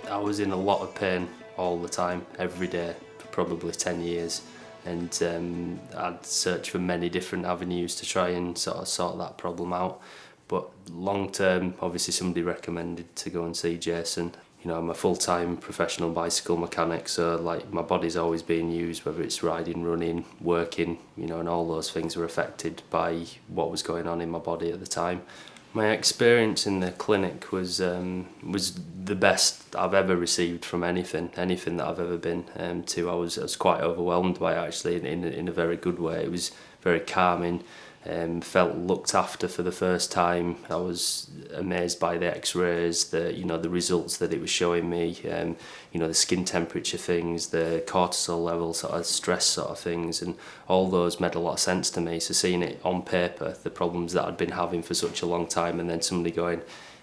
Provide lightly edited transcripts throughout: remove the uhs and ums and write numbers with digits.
I was in a lot of pain all the time, every day, for probably 10 years. And I'd searched for many different avenues to try and sort that problem out. But long term, obviously somebody recommended to go and see Jason. You know, I'm a full-time professional bicycle mechanic, so like my body's always being used, whether it's riding, running, working, you know, and all those things were affected by what was going on in my body at the time. My experience in the clinic was the best I've ever received from anything that I've ever been to. I was quite overwhelmed by it, actually, in a very good way. It was very calming. Felt looked after for the first time. I was amazed by the X-rays, the results that it was showing me. The skin temperature things, the cortisol levels, sort of stress sort of things, and all those made a lot of sense to me. So seeing it on paper, the problems that I'd been having for such a long time, and then somebody going,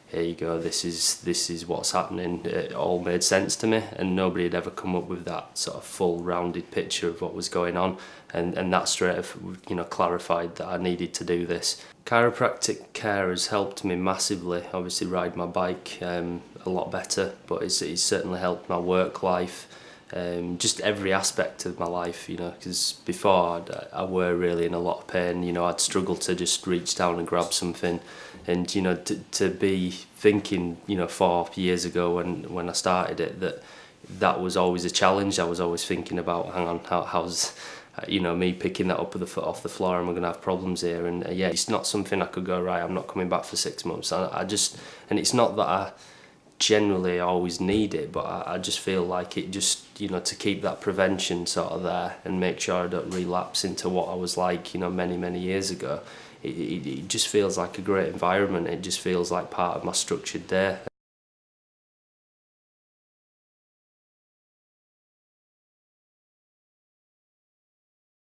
"Here you go, this is what's happening," it all made sense to me, and nobody had ever come up with that sort of full rounded picture of what was going on, and that straight clarified that I needed to do this. Chiropractic care has helped me massively. Obviously ride my bike a lot better, but it's certainly helped my work life, just every aspect of my life, because before I were really in a lot of pain. I'd struggle to just reach down and grab something, and to be thinking 4 years ago when I started it, that was always a challenge. I was always thinking about, hang on, how's me picking that up off the floor, and we're going to have problems here. And it's not something I could go, right, I'm not coming back for 6 months. And it's not that I generally always need it, but I just feel like it just, to keep that prevention sort of there and make sure I don't relapse into what I was like, many years ago. It just feels like a great environment. It just feels like part of my structured day.